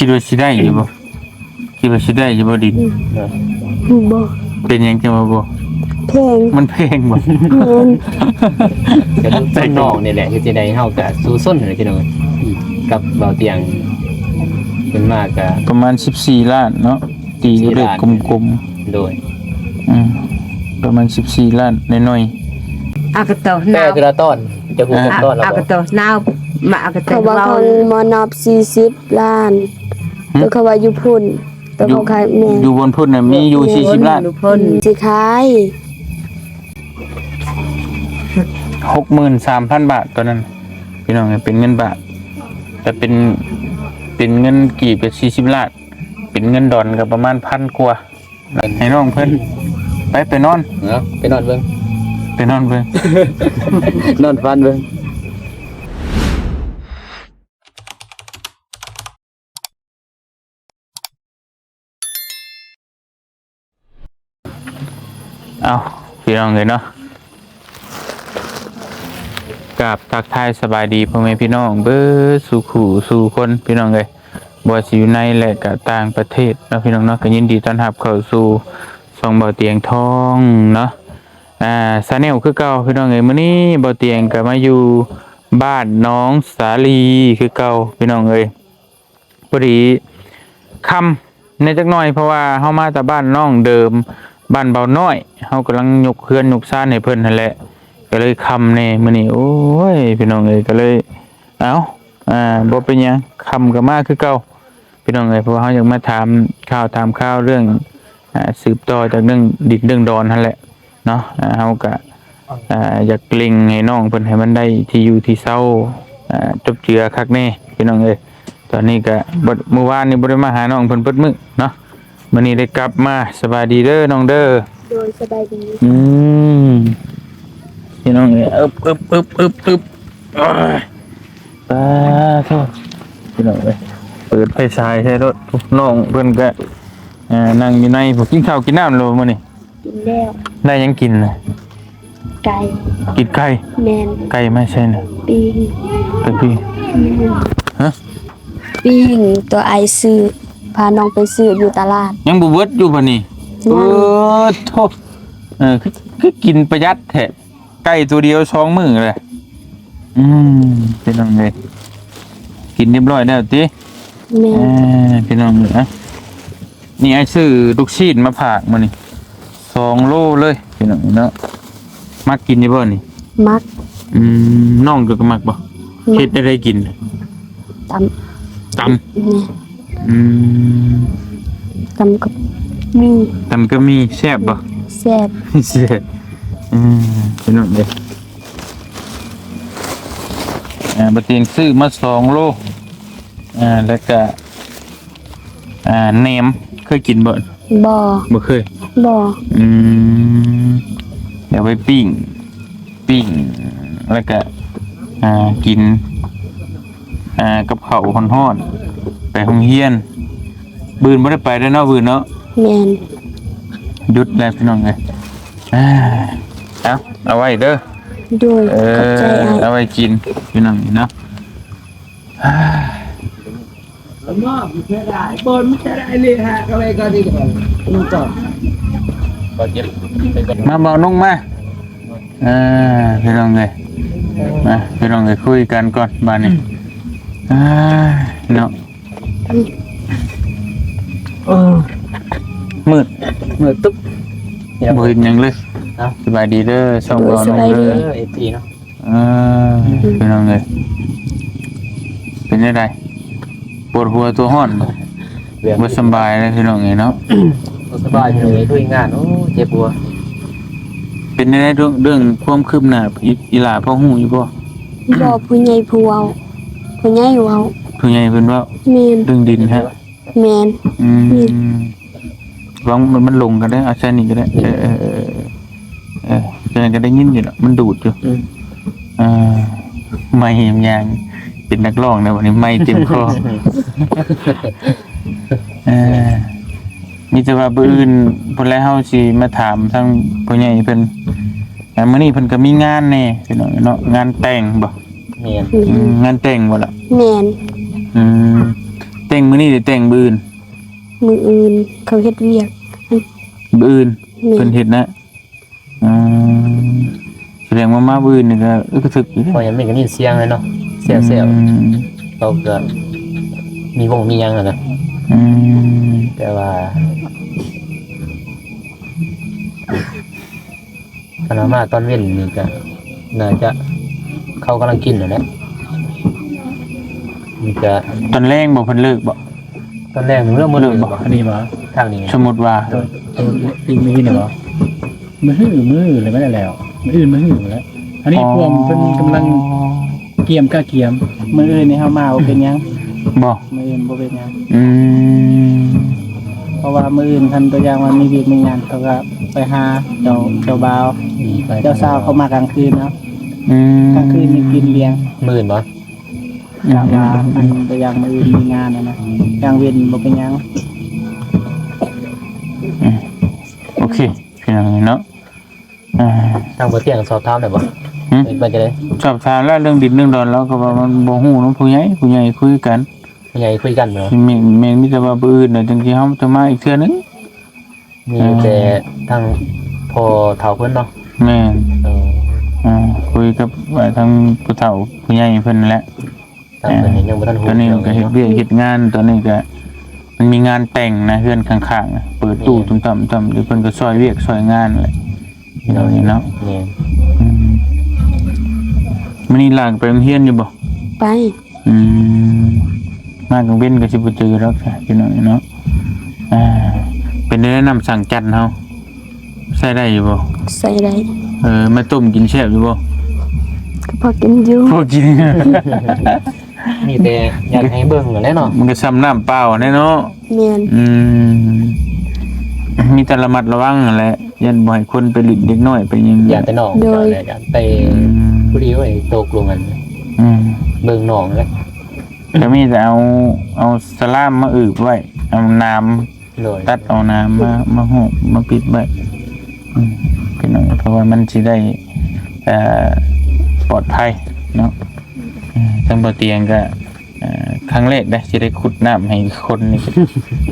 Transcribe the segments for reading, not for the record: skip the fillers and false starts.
คิดว่าสิได้อยู่บ่คิดว่าสิได้อยู่บ่ดิน บ่ เป็นหยังจังว่าบ่ เพลง มันแพงบ่ แม่น ก็ต้นน้องนี่แหละคือสิได้เฮาก็สู้ส้นเลยพี่น้องกับเบาเตียงเป็นมากก็ ประมาณ14ล้านเนาะตีเลขกลม โดย ๆประมาณ14ล้านน้อย Akato แต่ now คือละต้นจะฮู้ต้นแล้วบ่ Akato now มา Akato เขาว่า เรา เขามานอบ40ล้านตัวเขาว่าอยู่พุ่นตัวเขาขายแม่ ๆอยู่บนพุ่นน่ะมีอยู่40ล้าน พ่น สิขาย 63,000 บาทตอนนั้นพี่น้องเป็นเงินบาทแต่เป็นเงินกี่เป็น40ล้านเป็นเงินดอลก็ประมาณ1,000กว่าให้น้องเพิ่นไปนอน เนาะไปนอนเบิ่ง ไปนอนเบิ่ง นอนฟันเบิ่ง เอาพี่น้องเลยเนาะกับทักทายสบายดีพ่อแม่พี่น้องเบิดสู่ขู่สู่คนพี่น้องเลยบ่ว่าสิอยู่ในและก็ต่างประเทศเนาะพี่น้องเนาะก็ยินดีต้อนรับเข้าสู่ช่องเบาเตียงทองเนาะซาแนลคือเก่าพี่น้องเอ้ยมื้อนี้เบาเตียงก็มาอยู่บ้านน้องสาลีคือเก่าพี่น้องเอ้ยพอดีค่ำในจักหน่อยเพราะว่าเฮามาแต่บ้านน้องเดิมบ้านเบาน้อยเฮากำลังยกเฮือนยกซ่านให้เพิ่นนั่นแหละก็เลยค่ำแน่มื้อนี้โอ้ยพี่น้องเอ้ยก็เลยเอ้าบ่เป็นหยังค่ำก็มาคือเก่าพี่น้องเอ้ยเพราะว่าเฮาอยากมาถามข่าวเรื่องสืบต่อจากเรื่องดินเรื่องดอนนั่นแหละเนาะเฮาก็อยากเล็งให้น้องเพิ่นให้มันได้ที่อยู่ที่เช้าจบเจือคักแน่พี่น้องเอ้ยตอนนี้ก็เมื่อวานนี้บ่ได้มาหาน้องเพิ่นเปิดมื้อเนาะมื้อนี้ได้กลับมาสบายดีเด้อน้องเด้อ โดยสบายดี พี่น้องเอ้ยอึบโอ้ยตาโทษพี่น้องเอ้ยเปิดไฟฉายใช่รถน้องเพิ่นก็นั่งอยู่ในผมกินข้าวกินน้ำโลมื้อนี้ กินแล้ว ได้ยังกินน่ะ ไก่ กินไก่ แม่น ไก่ไม่ใช่น่ะ ปิ้ง ไก่พี่ แม่น ฮะ ปิ้งตัวไอซื้อพาน้องไปซื้ออยู่ตลาด ยังบ่เบิดอยู่บัดนี้ ยัง โทษคือกินประหยัดแท้ไก่ตัวเดียว2มื้อเลยเป็นจังไงกินเรียบร้อยแล้วติ แม่น พี่น้องนะนี่ไอ้ซื้อลูกชิ้นมาฝากมื้อนี้2โลเลยพี่น้องเนาะมักกินอยู่บ่นี่ มัก น้องก็มักบ่เฮ็ดได้กิน ต ตำ ำนี่ อืม ตำกับมี ตำก็มีแซ่บบ่ แซ่บ แซ่บพี่น้องเด้บัดเตียงซื้อมา2โลแล้วก็แหนมเคยกินบ่ บ่ บ่เคย บ่ เดี๋ยวไปปิ้งแล้วก็กินกับข้าวฮ้อนๆไปโรงเรียนบืนบ่ได้ไปได้เนาะบืนเนาะ แม่น หยุดแล้วพี่น้องเอ้ยเอาไว้เด้อ โดยขอบใจอ้าย เอาไว้กินพี่น้องเนาะ ก็เจ็บไปก่อน มาเบานุ่งมาพี่น้องเลยมาพี่น้องเลยคุยกันก่อนบ้านนี้เนาะมืด มือตุ๊บ บ่เห็นหยังเลยสบายดีเด้อส่องเบานุ่งเด้อ FP เนาะ พี่น้องเลยเป็นยังไงปวดหัวตัวห้อนบ่สำบายเลยพี่น้องเลยเนาะ สบายเลยด้วยงานโอ้เจ็บหัว เป็นยังไงเรื่องความคืบหน้าอีหลาพ่อฮู้อยู่บ่ บ่ผู้ใหญ่ผู้เว้าผู้ใหญ่เว้า ผู้ใหญ่เพิ่นว่า แม่น เรื่องดินฮะ แม่น ลองมันลงกันได้เอาใช่นี่ก็ได้จะก็ได้ยินอยู่เนาะมันดูดอยู่ไม่ยังเป็นนักร้องนะวันนี้ไม่เต็มคอมีแต่ว่าบื้ออื่นพอแล้วเฮาสิมาถามทั้งผู้ใหญ่เพิ่นมื้อนี้เพิ่นก็มีงานแน่พี่น้องเนาะงานแต่งบ่ เมียน งานแต่งบ่ล่ะ แม่น แต่งมื้อนี้ นี้ได้แต่งบืน มืออื่นเขาเฮ็ดเวียก บืน แม่ เพิ่นเฮ็ดนะอืมแสดงว่ามาบืนนี่ก็อึกกระทึกอยู่ พอยังไม่กันยินเสียงเลยเนาะเสียงเขาก็มีวงมียังอะนะ อืม แต่ว่าคณะมาตอนเว้นนี่ก็น่าจะเขากำลังกินอยู่นะนี่ก็ ตอนแรงบ่เพิ่นเลิกบ่ ตอนแรกเริ่มมือเลยบ่ อันนี้บ่ ทางนี้ สมมุติว่า อีกมือนี่บ่มือเลยไม่ได้แล้วมืออื่นมือแล้วอันนี้พวกเพิ่นกำลังเกียมกะเกียมมืออื่นนี่เฮามาบ่เป็นหยัง บ่ มืออื่นบ่เป็นหยัง อืม เพราะว่ามืออื่นคันตัวอย่างว่ามีเวียกมีงานเขาก็ไปหาเจ้าบ่าวเจ้าสาวเขามากลางคืนเนาะ อืม กลางคืนนี่กินเลี้ยง มื่นบ่ อย่างว่าอันตัวอย่างมืออื่นมีงานนะกลางเว้นบ่เป็นหยัง โอเคพี่น้องเนาะอ่า ทางบ่เที่ยงสอบถามได้บ่ หืม มันจะได้ สอบถามแล้วเรื่องดินเรื่องดอนแล้วก็ว่ามันบ่ฮู้เนาะผู้ใหญ่คุยกัน ผู้ใหญ่คุยกันเนาะ แม่นมีแต่ว่าผู้อื่นน่ะจังสิเฮาจะมาอีกเทื่อนึง มีแต่ทางพอเฒ่าเพิ่นเนาะ แม่น เออ คุยกับว่าทางผู้เฒ่าผู้ใหญ่เพิ่นนั่นแหละ ทางเพิ่นนี่ยังบ่ทัน ต ฮู้ อนนี้ก็เฮ็ดเวียกเฮ็ดงานตอนนี้ก็มันมีงานแต่งนะเฮือนข้างๆน่ะเปิดตู้ตุ้มๆๆเดี๋ยวเพิ่นก็ซอยเวียกซอยงานนั่นแหละพี่น้องนี่เนาะ นี่ อืมมื้อนี้หลานไปโรงเรียนอยู่บ่ ไป อืมมากกังเว้นก็สิบ่เจอหรอกค่ะพี่น้องเนาะเป็นได้แนะนำสั่งจันทร์เฮาใส่ได้อยู่บ่ ใส่ได้ มาต้มกินแซ่บอยู่บ่ ก็พอกินอยู่ พอกิน มีแต่อยากให้เบิ่งนั่นแหละเนาะ มันก็ซ้ำน้ำเปล่าแน่เนาะ แม่น มีแต่ระมัดระวังนั่นแหละยันบ่ให้คนไปลิ้นเด็กน้อยไปหยัง อยากแต่น้องก็เลยอยากไปผู้เดียวไอ้ตกลงกัน อืม เบิ่งน้องแหละ ก็มีแต่เอาสลามมาอึบไว้เอาน้ำ โดย ตัดเอาน้ำมาหุบมาปิดไว้พี่น้องเพราะว่ามันสิได้ปลอดภัยเนาะทางบ่เตียงก็ครั้งแรกได้สิได้ขุดน้ำให้คนนี่ ก็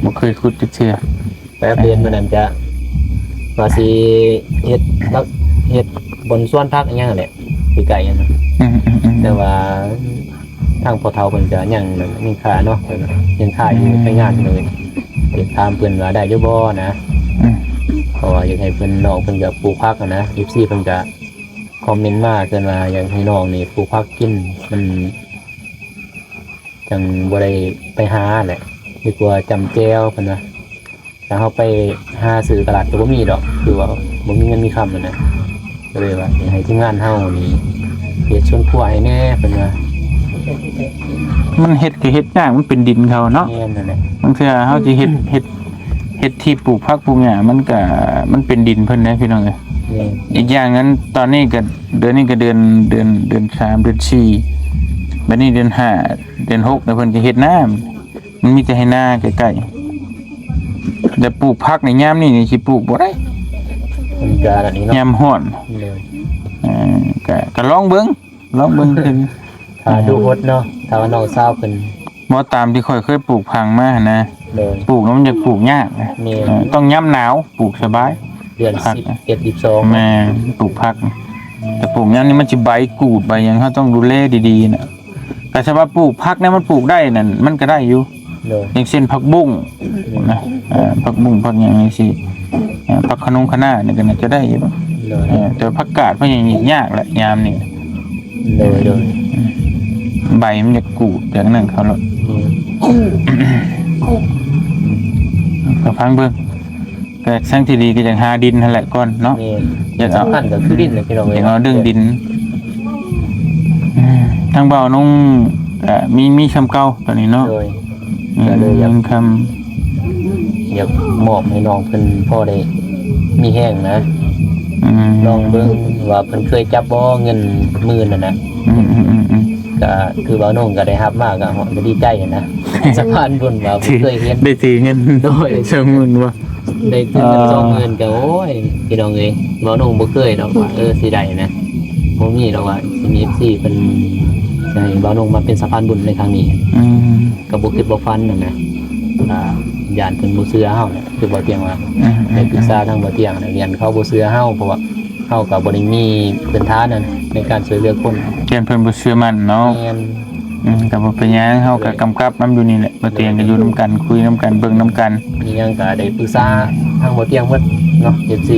บ่เคยขุดจักเทื่อ แป๊บเดือนมื้อนั้นจะว่าสิเฮ็ดแล้วเฮ็ดบนสวนผักอีหยังนั่นแหละสิไกลนั่นนะ แต่ว่าทางพอเฒ่าเพิ่นจะยังค่าเนาะเพิ่นยังค่าอยู่ไปงานเลยเดี๋ยวถามเพิ่นว่าได้อยู่บ่นะเพราะว่าอยากให้เพิ่นน้องเพิ่นก็ปลูกผักนะ FC เพิ่นก็คอมเมนต์มาเพิ่นว่าอยากให้น้องนี่ปลูกผักกินมันจังบ่ได้ไปหาแหละดีกว่าจำแจวเพิ่นว่าถ้าเฮาไปหาซื้อตลาดก็บ่มีดอกคือว่าบ่มีเงินมีคำนั่นนะก็เลยว่าอยากให้ทีมงานเฮานี่เฮ็ดสวนครัวให้แน่เพิ่นว่า มันเฮ็ดก็เฮ็ดยากมันเป็นดินเขาเนาะ แม่นนั่นแหละ บางเทื่อเฮาสิเฮ็ดที่ปลูกผักปลูกหญ้ามันเป็นดินเพิ่นนะพี่น้องเอ้ย นี่ อีกอย่างนั้นตอนนี้ก็เดือนนี้ก็เดือน3เดือน4บัดนี้เดือน5เดือน6แล้วเพิ่นจะเฮ็ดน้ำมันมีแต่ให้นาใกล้ๆแต่ปลูกผักในยามนี้นี่สิปลูกบ่ได้ มันจะอันนี้เนาะ ยามร้อน เลย ก็ลองเบิ่งคือ ถ้าดูฮดเนาะถ้าว่าน้องสาวเพิ่น บ่ตามที่ค่อยเคยปลูกพังมาหั่นนะ เลย ปลูกแล้วมันจะปลูกยากนะ นี่ ต้องยามหนาวปลูกสบาย เดือน ครับ 11 12 แม่ปลูกผักแต่ปลูกยามนี้มันสิใบกูดใบหยังเฮาต้องดูแลดีๆน่ะแต่ถ้าว่าปลูกผักเนี่ยมันปลูกได้นั่นมันก็ได้อยู่ เลย อย่างเช่นผักบุ้งนะผักบุ้งผักหยังนี่สิผักขนงคะน้านี่ก็น่าจะได้อยู่ เลย แต่ผักกาดเพราะหยังนี่ยากแหละยามนี้ เลย ใบมันจะกูดจากนั้นเขาแล้วก็ฟังเบิ่งแต่สร้างที่ดีก็จังหาดินนั่นแหละก่อนเนาะ นี่ อยากเอา สำคัญก็คือดินเลยพี่น้อง อยากเอาเรื่องดินทางเบานุ่งมีคำเก่าตอนนี้เนาะ เลย ยังค อยากมอบให้น้องเพิ่นพอได้มีแห้งนะ ำ ลองเบิ่งว่าเพิ่นเคยจับบ่เงินหมื่นน่ะนะก็คือว่าน้องก็ได้รับมากก็ดีใจนะสะพานบุญว่าเพิ่นเคยเห็น ได้ถือเงิน โดย สองหมื่นวะ ได้ขึ้นกัน20,000ก็โอ้ยพี่น้องเอ้ยบ่น้องบ่เคยดอกว่าสิได้นะบ่มีดอกว่าสิมี FC เพิ่นจะให้บ่น้องมาเป็นสะพานบุญในครั้งนี้ก็บ่คิดบ่ฝันนั่นนะ ญาณเพิ่นบ่เชื่อเฮาเนี่ยคือบ่เตียงว่าได้ปรึกษาทางบ่เตียงเรียนเขาบ่เชื่อเฮาเพราะว่าเฮาก็บ่ได้มีพื้นฐานนั่นในการช่วยเหลือคน เรียนเพิ่นบ่เชื่อมั่นเนาะ แม่น ก็บ่เป็นหยังเฮาก็กำกับนำอยู่นี่แหละบ่เตียงก็อยู่นํกันคุยนํกันเบิ่งนํกัน มีหยังก็ได้ปรึกษาทางบ่เตียงหมดเนาะ FC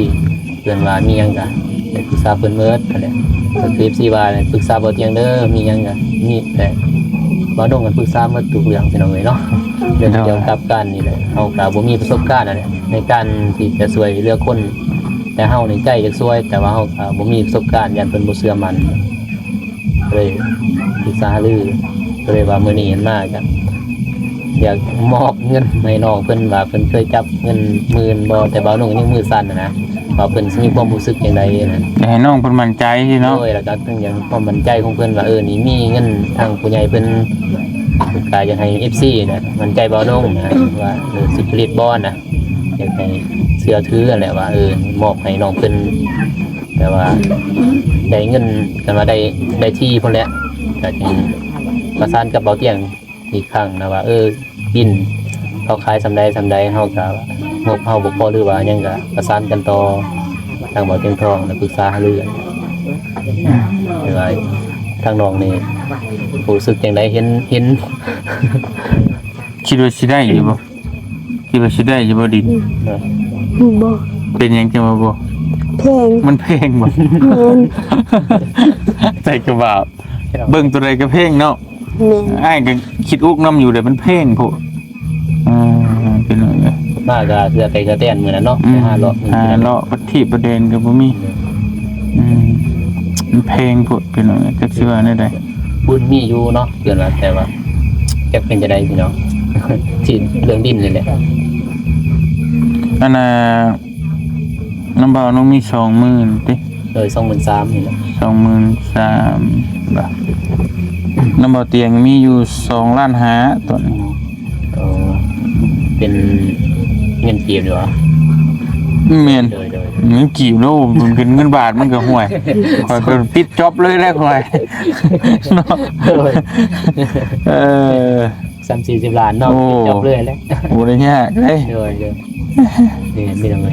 เพิ่นว่ามีหยังก็ได้ปรึกษาเพิ่นหมดนั่นแหละก็คือ FC ว่าปรึกษาบ่เตียงเด้อมีหยังก็มีแต่บ่ดงกันปรึกษาหมดทุกเรื่องพี่น้องเอ้ยเนาะเรื่องเกี่ยวกับการนี่แหละเฮาก็บ่มีประสบการณ์นั่นแหละในการที่จะช่วยเหลือคน แต่เฮาในใจอยากช่วยแต่ว่าเฮาก็บ่มีประสบการณ์ยันเพิ่นบ่เชื่อมั่นเลยปรึกษาหารือก็เลยว่ามื้อนี้เห็นมาก็อยากมอบเงินให้น้องเพิ่นว่าเพิ่นเคยจับเงินหมื่นบ่แต่บ่าวน้องยังมือสั่นนะว่าเพิ่นสิมีความรู้สึกจังไดนะ อยากให้น้องเพิ่นมั่นใจสิเนาะ โอ้ยแล้วก็ต้องอย่างความมั่นใจของเพิ่นว่านี่มีเงินทางผู้ใหญ่เพิ่นก็อยากให้ FC นะมั่นใจบ่าวน้องนะว่าสิผลิตบ่นะอยากให้เชื่อถือนั่นแหละว่ามอบให้น้องเพิ่นแต่ว่าได้เงินกันว่าได้ที่พุ่นแหละก็จึงประสานกับเบาเตียงอีกครั้งนะว่าดินเขาขายสำใดเฮาก็งบเฮาบ่พอหรือว่าหยังก็ประสานกันต่อทางเบาเตียงทองแล้วปรึกษาหารือกันหรือว่าทางน้องนี่รู้สึกจังไดเห็น คิดว่าสิได้อยู่บ่คิดว่าสิได้อยู่บ่ดิน บ่ เป็นหยังจังว่าบ่ เพลง มันเพลงบ่ แม่น ใจก็ว่าเบิ่งตัวใดก็เพลงเนาะ แม่น อ้ายก็คิดอุกน้ำอยู่เดี๋ยวมันเพลงพุเป็นหน่อยเลย มากก็เพื่อไปกระเต้นมื้อนั้นเนาะไปหาเลาะ เลาะประทีปประเด็นก็บ่มีมันเพลงพุเป็นหน่อยจักสิว่าได้ใด บุญมีอยู่เนาะเกินว่าแต่ว่าจะเป็นจะได้พี่น้อง ที่เรื่องดินเลยแหละ อันน่ะน้ำเบาน้องมี20,000ติ เลย23,000นี่แหละ 23,000บาทน้ำเบาเตียงมีอยู่2.5 ล้านตัวนี้ เป็นเงินเกียบดีวะ แม่น เลย เงินกี่โลมันเป็นเงินบาทมันก็ห่วยข่อยก็ปิดจ็อบเลยแหละข่อยเนาะ30-40 ล้านเนาะจบเลยแหละ โอ้ได้ยากเด้ เลยนี่มีตรงไหน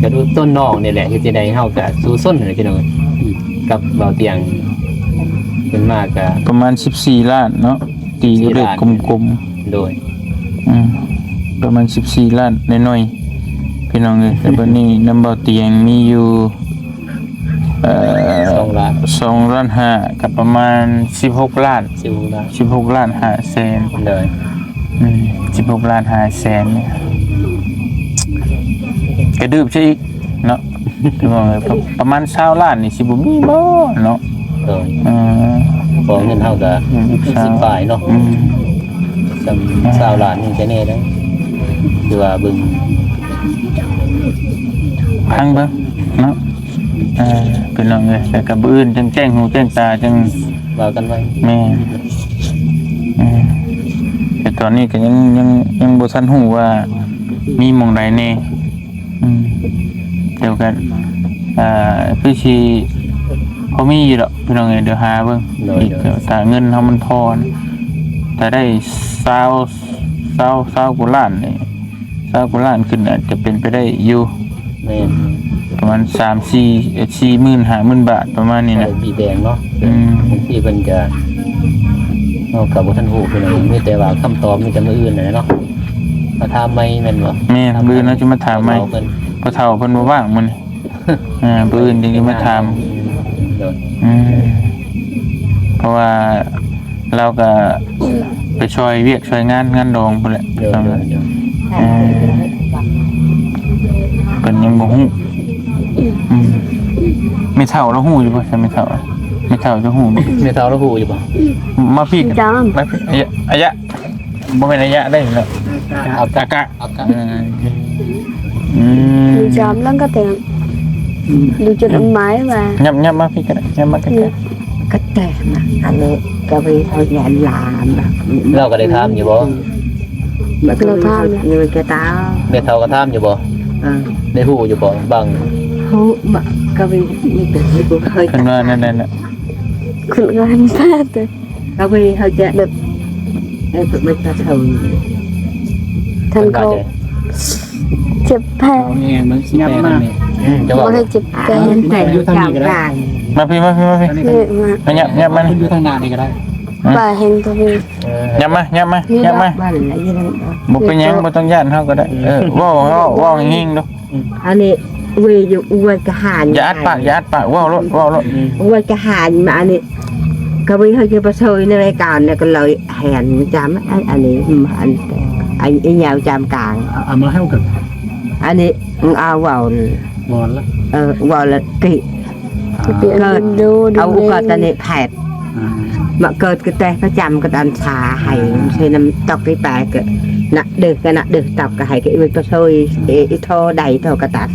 ก็ดูต้นนอกนี่แหละคือจะได้เฮาก็สู้ส้นเลยพี่น้องกับเบาเตียงเป็นมากก็ ประมาณ14 ล้านเนาะตีอยู่เลขกลม โดย ๆประมาณ14 ล้านน้อยๆพี่น้องเอ้ยแต่บัดนี้น้ำเบาเตียงมีอยู่2 ล้าน 2.5 ล้านกับประมาณ16 ล้าน 16 ล้าน 16 ล้าน5แสน เลย 16 ล้าน5แสนเนี่ยกระดืบใช่อีกเนาะพี่น้องเอ้ยประมาณ20 ล้านนี่สิบ่มีบ่เนาะ โดยพอเงินเฮาก็10ปลายเนาะ20 ล้านนี่จะแน่ได้คือว่าบึง พังเบิ่งเนาะเป็นน้องเอ้ยแต่กับอื่นจังแจ้งหูแจ้งตาจัง ว่ากันไว้ แม่แต่ตอนนี้ก็ยังบ่ทันฮู้ว่ามีหม่องใดแน่เดี๋ยวกันคือสิพอมีอยู่ดอกพี่น้องเอ้ยเดี๋ยวหาเบิ่งอีกแต่เงินเฮามันพอนะแต่ได้20กว่าล้านนี่20กว่าล้านขึ้นอาจจะเป็นไปได้อยู่ แม่น ประมาณ40,000 50,000 บาทประมาณนี้นะ บีแดงเนาะบางทีเพิ่นจะเอากับบ่ทันฮู้เพิ่นมีแต่ว่าคำตอบมีแต่มื้ออื่นน่ะเนาะมาถามใหม่แม่นบ่ แม่นบื้อนะจะมาถามใหม่ เพิ่น พอเฒ่าเพิ่นบ่ว่างมื้อนี้บื้ออื่นจึงจะมาถาม โดย เพราะว่าเราก็ไปช่วยเวียกช่วยงานดองพุ่นแหละ โดย เพิ่นยังบ่ฮู้ไม่เฒ่าแล้วฮู้อยู่บ่ใช่ไม่เฒ่าไม่เฒ่าจะฮู้บ่ แม่เฒ่าแล้วฮู้อยู่บ่ มาพี่กันมาพี่อายะบ่แม่นอายะได้แล้ว เอา ตะกะ จอมแล้วก็แต่งดูจุดหมายว่า ยับมาพี่กันยับมากัน ก็แต่มาอันนี้ก็ไปเอาแย่ลามนะ เราก็ได้ถามอยู่บ่ มันก็อยู่แกตา แม่เฒ่าก็ถามอยู่บ่ได้ฮู้อยู่บ่บาง เขามาก็ไปนี่เป็นที่กูเคย เพิ่นว่านั่นน่ะ คุณงานแพทย์ ก็ไปเขาจะแบบไอ้พวกมันจะเท่า ท่าน เพิ่นว่า เขา จะ เจ็บแผล เอาเองมันยับมา จะบอก บ่ให้เจ็บแผล แต่อยู่ทางกลาง มาพี่ นี่มา มายับมา อยู่ทางหน้านี่ก็ได้ ป่าแห่งตัวนี้ ยับมา บ้านอะไรอยังไง บ่เป็นหยังบ่ต้องย่านเฮาก็ได้เว้าหิงๆดู อันนี้เวอยู่อวยกระหาน อย่าอัดปากเว้ารถ อวยกระหานมาอันนี้ก็ไปให้จะประเสริฐในรายการเนี่ยก็เลยแหนจำอันนี้อันยาวจำกลาง เอามาให้กับ อันนี้เอาว่าว บอลละ ว่าวละกิ เปลี่ยนดูดู เอาอุกตะเนแผดมาเกิดกระแตประจำกระดันชาให้ใช้น้ำตอกที่แปะก็นักดึกก็นักดึกตอกก็ให้ก็อีกประเสริฐอีท่อใดท่อกระตัด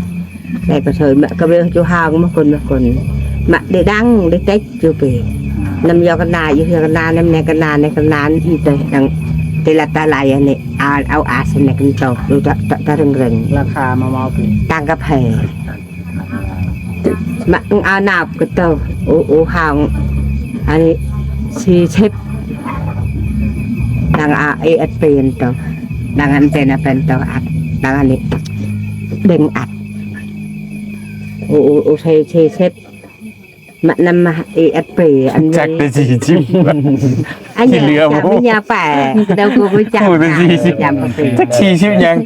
แต่ประเสริฐมาก็เรื่องจูฮางมาคนมาได้ดังได้เต็กจูปีน้ำยอกันนาอยู่เฮือกันนาน้ำแนกันนาในกันนานอีแต่ดังเตละตาลายอันนี้เอาอาสนะกันโตดูตะเริง ราคามาเมาเป็น ตั้งกระเพงมาเอาหนาบก็โตโอ้หางอันนี้ชีเชฟดังเอสเป็นโตดังอันเป็นโตอัดดังอันนี้ดึงอัดโอ้เชฟมานำมาเอสเปอันนี้ จักได้สิจิม อันนี้จะไม่ยาแปะเดากูไม่จำ พูดเป็นสิ จำเป็น จักชีชิบยัง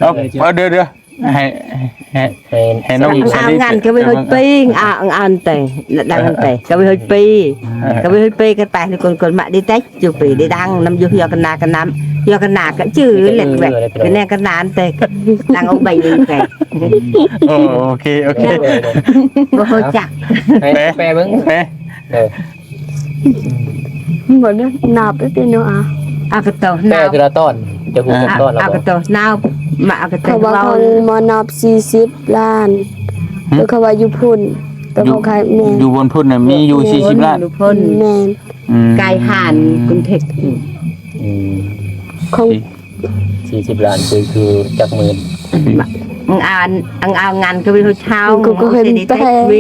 เอาเดี๋ยวให้น้อง เอางานก็ไปเฮ้ยปีอันแต่ดังอันแต่ก็ไปเฮ้ยปีก็ไปเฮ้ยปีกันไปในคนมาđi tết chụpปีđi đăng năm vôกันนากันน้ำvôกันนากันชื่อเหล็กแบบกันแน่กันนานแต่ดังเอาใบดีแปะ โอเค บ่เฮ้ยจัก แปลเบิ่ง แป บ่ได้นับได้ติเนาะอ่ะ เอากระโต แปล นาว คือละต้นจะฮู้กับต้นแล้ว เอาก บ่ ระโตนาวมาเอากระโต เขาว่า เรา เขามานับ40ล้านตัวเขาว่าอยู่พุ่นตัวเขาขายแม่ อยู่บนพุ่นน่ะมีอยู่40ล้าน พ่น แม่น ไก่ห่านกุนเทก ของ 40ล้านคือจักหมื่น เอางานก็ไปเช้า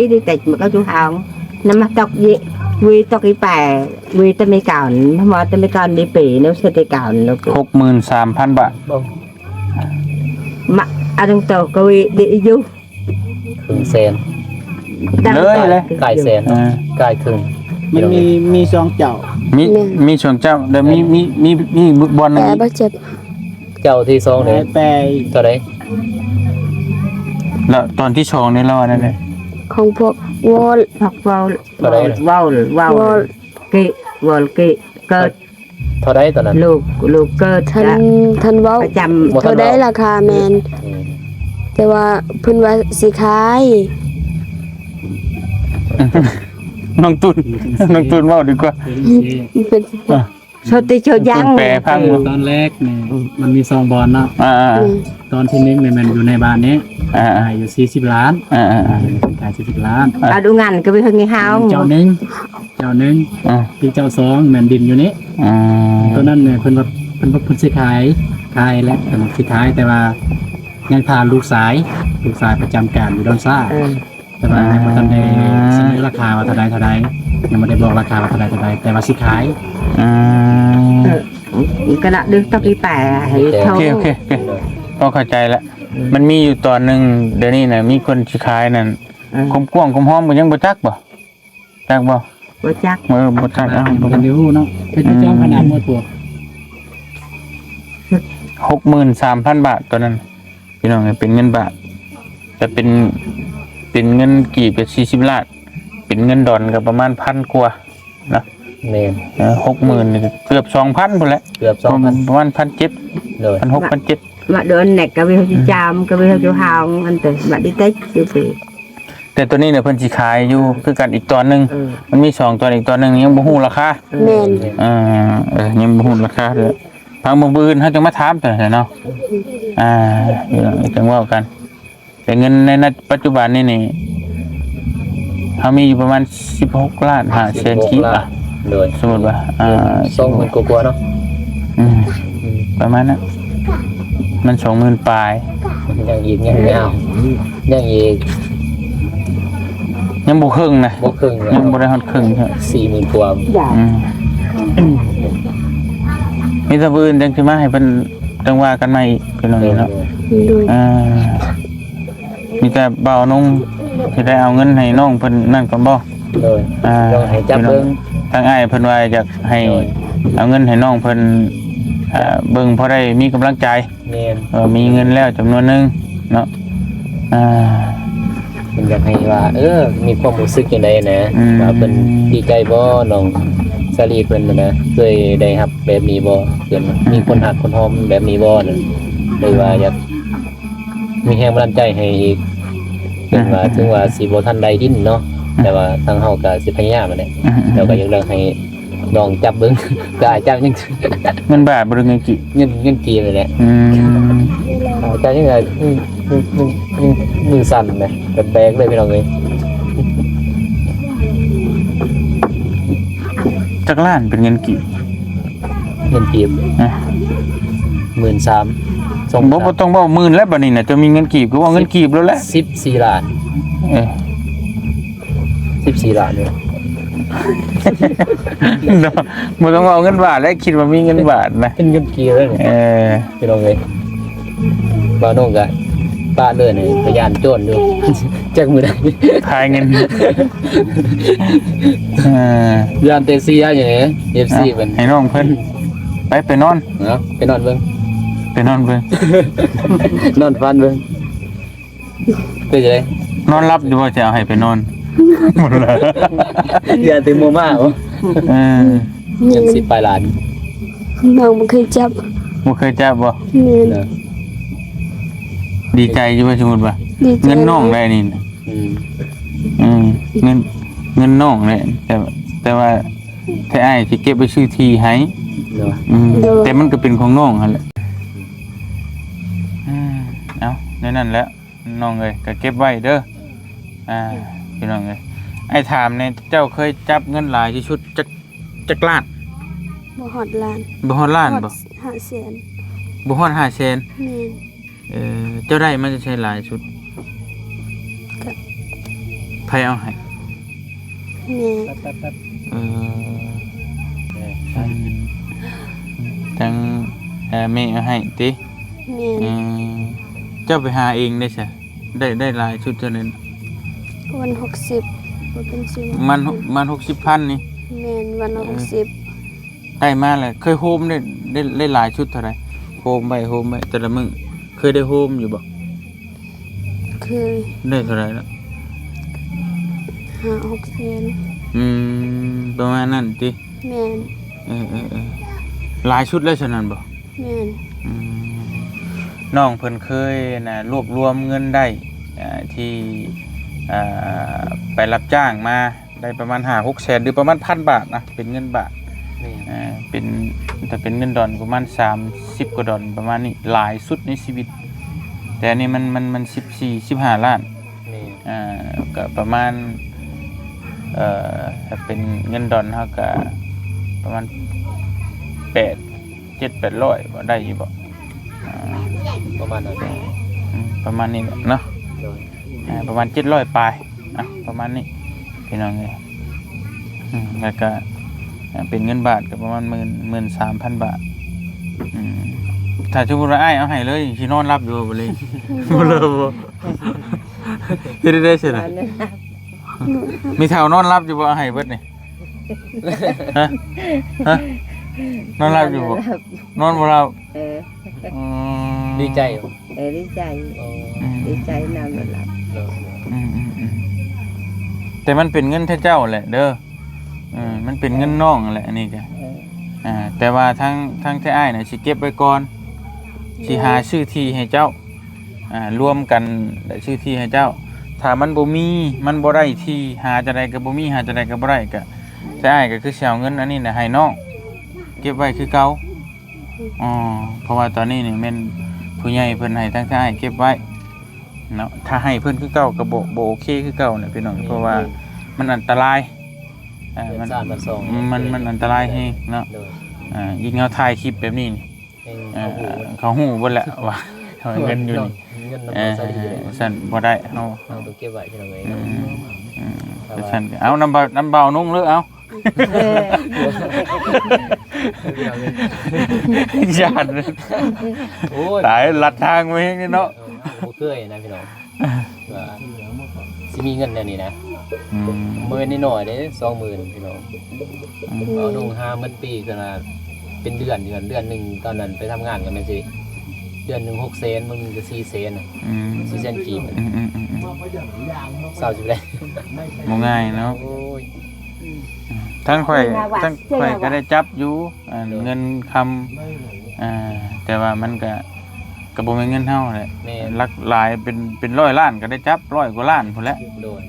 đi tết mà có chú hồng nó mà tóc gì vì tóc cái bè vì tao mới cào nó mà tao mới cào đi bể nếu sẽ tao cào nó 63,000 บาท mà ăn trong tàu có đi du ครึ่งแสน เลย กายแสนกายครึ่ง มันมีซองเจ้า มีช่วงเจ้าแล้วมีบอลนึ แต่ ง บ่เจ็บ เจ้าที่2นี่ แปล เท่าใด แล้วตอนที่2นี่เรานั่นแหละ ของพวกวอล hoặc vào kỵ vào kỵ cơ เท่าใดตอนนั้น lục cơ ท่านเว้า ประจำ เท่าได้ราคาแม่นแต่ว่าเพิ่นว่าสิขาย น้องตุนเว้าดีกว่า เป็น số tì số giang แปลพัง ตอนแรกเนี่ยมันมีซองบอลเนาะ อ่า ตอนที่นึงเนี่ยมันอยู่ในบ้านนี้อยู่40 ล้านขาย40 ล้าน à đủ ngành cái việc nghe hao เจ้าหนึ่งที่เจ้าสองแมนดินอยู่นี้ตัวนั้นเนี่ยเพิ่นว่าสิขายแล้วแต่สิขายแต่ว่ายังทานลูกสายประจำการอยู่ดอนซ่าแต่ว่ายังบ่ทันได้เสนอราคาว่าเท่าใดยังไม่ได้บอกราคาว่าเท่าใดแต่ว่าสิขาย cái nào được tóc đi bè hay โอ thôi เคก็เข้าใจแล้วมันมีอยู่ตอนนึงเดี๋ยวนี้น่ะมีคนสิขายนั่นคมกว้างคมหอมบ่ยังบ่จักบ่จักบ่ บ่chắc บ่จัก บ่ทันได้ฮู้เนาะเป็นเจ้าขนาดหมดตัว 63,000 บาทตอนนั้นพี่น้องเป็นเงินบาทแต่เป็นเงินกี่เป็น40ล้านเป็นเงินดอลก็ประมาณ1,000กว่านะ แม่น 60,000นี่เกือบ 2,000พุ่นแหละ เกือบ 2,000 ประมาณ 1,700 เลย 1,600 1,700 mà đồ này cái việc chăm cái việc chú hồng anh tự mà đi tết siêu thị แต่ตัวนี้เนี่ยเพิ่นสิขายอยู่คือกันอีกตอนนึงมันมี2ตอนอีกตอนนึงยังบ่ฮู้ราคา แม่น ยังบ่ฮู้ราคาเด้อทางมื้ออื่นเฮาจะมาถามแต่เนาะจังว่ากันแต่เงินในปัจจุบันนี่เฮามีอยู่ประมาณ16ล้าน5แสนกีบอ่ะ เลย สมมุติว่า20,000กว่าๆเนาะ ประมาณนั้นมัน 20,000 ปลาย ยังอีกยังยาวยังอีก ยังบ่ครึ่งนะ บ่ครึ่ง ยังบ่ได้ฮอดครึ่งครับ 40,000กว่า dạ มีแต่มื้ออื่นจังสิมาให้เพิ่น จังว่ากันใหม่อีกพี่น้องเนาะ โดย มีแต่เบานุ่งสิได้เอาเงินให้น้องเพิ่นนั่นก่อนบ่ โดยลองให้จับเบิ่ง ทางอ้ายเพิ่นว่าอยากให้เอาเงินให้น้องเพิ่นเบิ่งพอได้มีกำลังใจ แม่น มีเงินแล้วจำนวนหนึงเนาะ เพิ่นอยากให้ว่ามีความรู้สึกจังไดนะว่าเพิ่นดีใจบ่น้องสาลีเพิ่นนะเคยได้รับแบบนี้บ่เพิ่นมีคนฮักคนหอมแบบนี้บ่นั่นเลยว่าอยากมีแรงบันดาลใจให้อีกเพิ่นว่าถึงว่าสิบ่ทันใดดิ้นเนาะแต่ว่าทางเฮาก็สิพยายามนั่นแหละแล้วก็อยากเลิกให้น้องจับเบิ่ง ก็อาจจับยัง เงินบาทบ่หรือเงินกี่ เงินกีเลยแหละอาจารย์ยังไงมือสั่นเลยแบบแบกเลยพี่น้องเลย จักล้านเป็นเงินกี่ เงินกีบ 13,000ส่ง บ่ต้องเว้าหมื่นแล้วบัดนี้น่ะจะมีเงินกีบก็ว่าเงินกีบแล้วแหละ 14 ล้าน 14 ล้านเลย เนาะบ่ต้องเอาเงินบาทแล้วคิดว่ามีเงินบาทนะ เป็นเงินกีเลยเนี่ยพี่น้องเลยบ้านน้องก็ป้าเลยเนี่ยพยานโจรอยู่ แจกมือได้ พายเงิน ยานเตซี่อย่างนี้ FC เป็น ให้น้องเพิ่นไปนอน เนาะไปนอนเบิ่ง ไปนอนเพิ่น นอนฟันเบิ่งเป็นจังได๋ นอนรับอยู่ว่าจะเอาให้ไปนอนหมดแล้ว ยานเตโมมาบ่เงิน10ปลายล้าน น้องบ่เคยจับ บ่เคยจับบ่ แม่น เนาะ ดีใจอยู่ว่าสมมุติว่า ดีใจ เงินน้องได้นี่นะ เงินน้องเนี่ยแต่ว่าถ้าอ้ายสิเก็บไว้ชื่อที่ให้ เนาะ แต่มันก็เป็นของน้องหั่นแหละเอาในนั้นแหล้วน้องเอ้ยก็เก็บไว้เด้อพี่น้องเอ้ยไอ้ถามเนี่ยเจ้าเคยจับเงินหลายที่สุดจักล้าน บ่ฮอดล้าน บ่ฮอดล้านบ่ 500,000 บ่ฮอด500,000 แม่น เจ้าได้มันจะใช้หลายสุด ก็ ไผเอาให้ แม่ จังแม่เอาให้ติ แม่น เจ้าไปหาเองได้ใช่ได้หลายชุดเท่านั้น วัน60บ่เป็นสิ มัน 60,000 นี่ แม่นวันละ60 ได้มาเลยเคยโฮมได้หลายชุดเท่าไหร่โฮมไปแต่ละมื้อเคยได้โฮมอยู่บ่ เคย ได้เท่าไหร่แล้ว 5-6 แสน ประมาณนั้นติ แม่น หลายชุดเลยฉะนั้นบ่ แม่น น้องเพิ่นเคยนะรวบรวมเงินได้ที่ไปรับจ้างมาได้ประมาณ 5-6 แสนหรือประมาณ 1,000 บาทนะเป็นเงินบาทเป็นแต่เป็นเงินดอลประมาณ30กว่าดอลประมาณนี้หลายสุดในชีวิตแต่อันนี้มัน14-15 ล้านก็ประมาณถ้าเป็นเงินดอลเฮาก็ประมาณ700-800บ่ได้อยู่บ่ ประมาณนั้น ประมาณนี้แหละเนาะประมาณ700ปลายประมาณนี้พี่น้องเลยแล้วก็เป็นเงินบาทก็ประมาณ13,000 บาทถ้าสมมุติว่าอ้ายเอาให้เลยสินอนรับอยู่บ่เลยบ่เลยบ่เฮ็ดได้ใช่ล่ะมีแถวนอนรับอยู่บ่เอาให้เบิดนี่ฮะนอนรับอยู่บ่นอนบ่รับดีใจ ดีใจดีใจนำมันหลับ แต่มันเป็นเงินเจ้าแหละเด้อมันเป็นเงินน้องแหละอันนี้ก็แต่ว่าทั้งที่อ้ายน่ะสิเก็บไว้ก่อนสิหาชื่อที่ให้เจ้ารวมกันได้ชื่อที่ให้เจ้าถ้ามันบ่มีมันบ่ได้ที่หาจะได้ก็บ่มีหาจะได้ก็บ่ได้ก็แต่อ้ายก็คือสิเอาเงินอันนี้น่ะให้น้องเก็บไว้คือเก่าเพราะว่าตอนนี้นี่แม่นผู้ใหญ่เพิ่นให้ทั้งที่อ้ายเก็บไว้เนาะถ้าให้เพิ่นคือเก่าก็บ่โอเคคือเก่าน่ะพี่น้องเพราะว่ามันอันตรายมันอันตรายแฮงเนาะยิ่งเฮาถ่ายคลิปแบบนี้นี่เขาฮู้เบิดแหละว่าเงินอยู่นี่สั่นบ่ได้เฮาต้องเก็บไว้ที่เราไว้สั่นเอาน้ำเบานุ่งเลยเอา พี่น้องเลย ญาติ โอ้ย ตายลัดทางไว้นี่เนาะ บ่เคยนะพี่น้องว่าสิมีเงินแนวนี้นะ อืม มื้อนิดหน่อยเด้20,000พี่น้องเอานุ่ง50,000ปีกันมาเป็นเดือนเดือนหนึงตอนนั้นไปทำงานกันแม่นสิเดือนหนึง6เซนมึงก็4เซนน่ะ อืม 4เซนกีบ อืม เศร้าสิได้ บ่ง่ายเนาะ โอ้ย ทั้งข่อยก็ได้จับอยู่เงินคำแต่ว่ามันก็บ่แม่นเงินเฮาแหละ แม่ หลักหลายเป็น100ล้านก็ได้จับ100กว่าล้านพุ่นแหละ โดย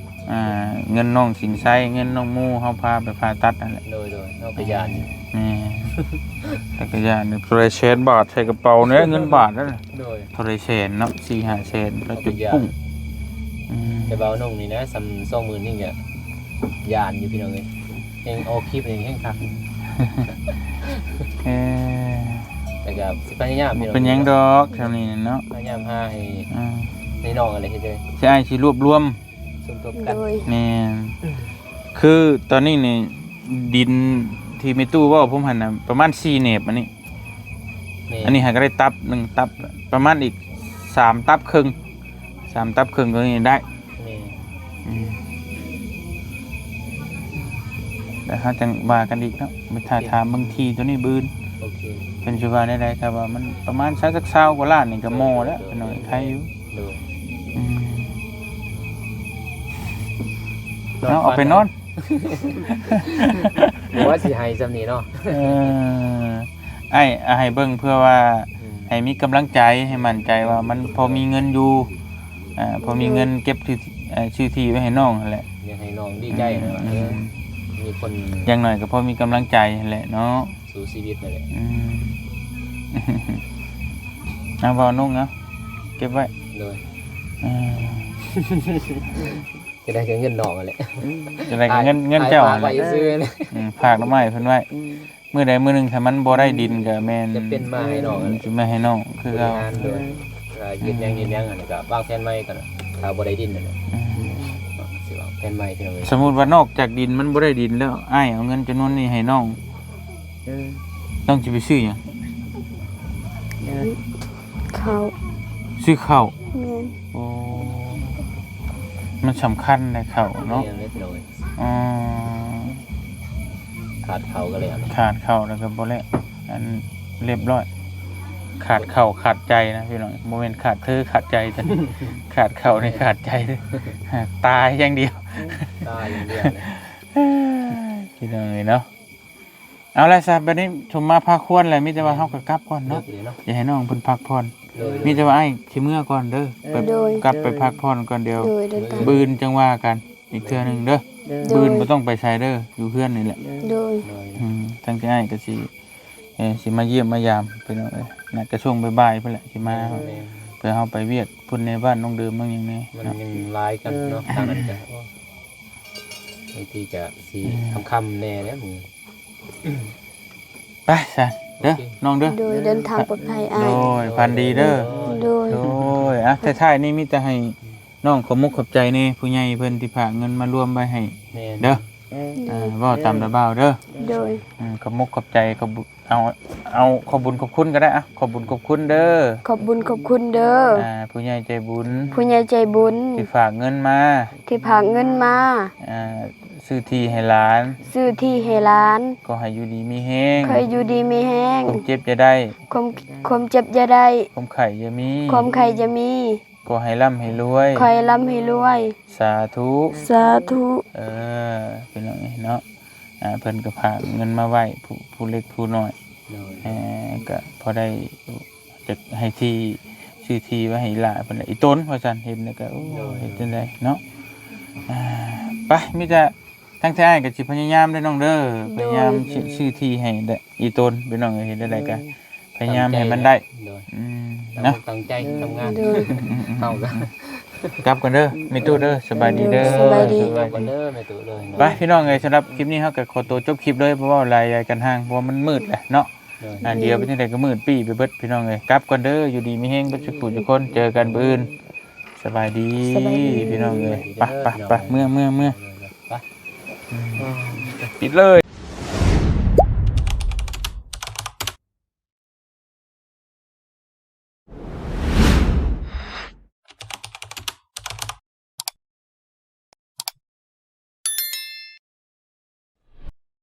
เงินน้องสินไสเงินน้องหมู่เฮาพาไปผ่าตัดนั่นแหละ โดยเอาไปยาน นี่จักรยานนี่โทรเชนบาทใส่กระเป๋าเนี่ยเงินบาทนั่นน่ะ โดย โทรเชนเนาะ4-5เชนแล้วจุดปุ้งอืม แต่เบานุ่งนี่นะซ้ำ20,000นี่ก็ยานอยู่พี่น้องเอ้ยเองออกคลิปเองแห่งคัก เอ่อ แต่ก็สิพยายามพี่น้อง เป็นหยังดอกแถวนี้เนาะ พยายามหาให้ อ่า ให้น้องอะไรเฮ็ดเลย สิอ้ายสิรวบรวม สมทบกัน โดย แม่นคือตอนนี้นี่ดินที่มีตู้เว่าผมหันน่ะประมาณ4เนบอันนี้ อันนี้หาก็ได้ตับ1ตับประมาณอีก3ตับครึ่ง3ตับครึ่งก็นี่ได้ นี่ อืมแต่เขาจังว่ากันอีกเนาะไปถ่ายถามบางทีตัวนี้บืน โอเค เป็นชีวาได้ๆครับว่ามันประมาณสัก20กว่าล้านนี่ก็โมแล้วเป็นหน่อยใครอยู่ โดย อืมเอาไปนอน บ่ว่าสิให้ซำนี้เนาะ เออให้เบิ่งเพื่อว่าให้มีกำลังใจให้มั่นใจว่ามันพอมีเงินอยู่พอมีเงินเก็บชื่อที่ไว้ให้น้องนั่นแหละ อยากให้น้องดีใจนะว่ามีคน อย่างน้อยก็พอมีกำลังใจนั่นแหละเนาะ สู่ชีวิตนั่นแหละ อืม เอาเบานุ่งเนาะเก็บไว้ โดย อ่า จะได้เงินน้องนั่นแหละ จะได้กับเงินเจ้า ฝาก หั่นแห ไว้ ละ ซื้อๆนะ ฝากน้ำไม้เพิ่นไว้มื้อใดมื้อหนึงถ้ามันบ่ได้ดินก็แม่น จะเป็นมาให้น้องนั่นแหละ สิมาให้น้องคือบ ริ เรา หารโดยยืนยังอันนี้ก็วางแผนใหม่กันน่ะถ้าบ่ได้ดินนั่นน่ะ อืม สิวางแผนใหม่พี่น้องเอ้ย สมมุติว่านอกจากดินมันบ่ได้ดินแล้วอ้ายเอาเงินจำนวนนี้ให้น้องน้องสิไปซื้อหยัง เขา ซื้อข้าว แม่น โอ้มันสำคัญในข้าวเนาะ นี่เลยพี่น้องเอ้ย อ๋อ ขาดเขาก็แล้วนะ ขาดข้าวแล้วก็บ่แล้วอันเรียบร้อย ขาดข้าวขาดใจนะพี่น้องบ่แม่นขาดเธอขาดใจแต่ ขาดข้าวนี่ขาดใจเด้อตายอย่างเดียว ตายอย่างเดียวเลย พี่น้องเนาะเอาละซะบัดนี้ชมมาพักควรแล้วมีแต่ว่าเฮาก็กลับก่อน เนาะ เนาะ เนาะ อย่าให้น้องเพิ่นพักผ่อน โดย มีแต่ว่าไอ้สิเมื่อก่อนเด้อไปกลับไปพักผ่อนก่อนเดียว โดยเดินทาง บืนจังว่ากันอีกเทื่อหนึงเด้อ โดย บืนบ่ต้องไปไสเด้ออยู่เพื่อนนี่แหละ โดย โดย ทั้งที่ไอ้ก็สิมาเยี่ยมมายามพี่น้องเอ้ยน่ะก็ช่วงบ่ายๆพุ่นแหละสิมา แม่ เพื่อเฮาไปเวียกพุ่นในบ้านน้องเดิมบ้างหยังแน่ มัน เนาะ ยังหลายกันเนาะทางนั้นก็บางทีก็สิคำๆแน่เด้อมึง ไปซะเด้อน้องเด้อ โดยเดินทางปลอดภัยอ้า โด ย ยพันดีเด้อ โดย โอ้ยอ่ะท้ายๆนี่มีแต่ให้น้องขอบมุกขอบใจนี่ผู้ใหญ่เพิ่นที่ฝากเงินมารวมไว้ให้ แม่ เด้อเว้าตามระเบ้าเด้อ โดย ขอบมุกขอบใจเอาขอบบุญขอบคุณก็ได้อะขอบบุญขอบคุณเด้อ ขอบบุญขอบคุณเด้อ ผู้ใหญ่ใจบุญ ผู้ใหญ่ใจบุญ ที่ฝากเงินมา ที่พากเงินมา ซื้อที่ให้หลาน ซื้อที่ให้ร้าน ก็ให้อยู่ดีมีแฮง เคยอยู่ดีมีแห้ง ความเจ็บจะได้ ความเจ็บจะได้ ความไข่จะมี ความใครจะมี ก็ให้ร่ำให้รวย คอยร่ำให้รวย สาธุ สาธุ เป็นอย่างนี้เนาะเพิ่นก็ฝากเงินมาไว้ผู้เล็กผู้น้อย โดย ก็พอได้จะให้ที่ชื่อที่ไว้ให้หลานเพิ่นแหละอีต้นว่าซั่นเห็นแล้วก็โอ้เฮ็ดจังได๋เนาะไปมีแต่ทั้งท้ายก็สิพยายามเด้อน้องเด้อพยายามชื่อที่ให้ได้อีต้นพี่น้องเฮ็ดได้ก็พยายามให้มันได้ โดย เนาะ ตั้งใจทำงาน โดย เฮาก็ กลับกันเด้อมีตู้เด้อสบายดีเด้อ สบายดี สบายกันเด้อแม่ตู่เลย ไปพี่น้องเอ้ยสำหรับคลิปนี้เฮาก็ขอตัวจบคลิปเลยเพราะว่าลายกันห่างเพราะว่ามันมืดแหละเนาะเดี๋ยวไปที่ไหนก็มืดปี้ไปเบิดพี่น้องเอ้ยกลับกันเด้ออยู่ดีมีแฮงเบ่ทุกผู้ทุกคนเจอกันมื้ออื่นสบายดีพี่น้องเอ้ยไปเมื่อ ไป ปิดเลย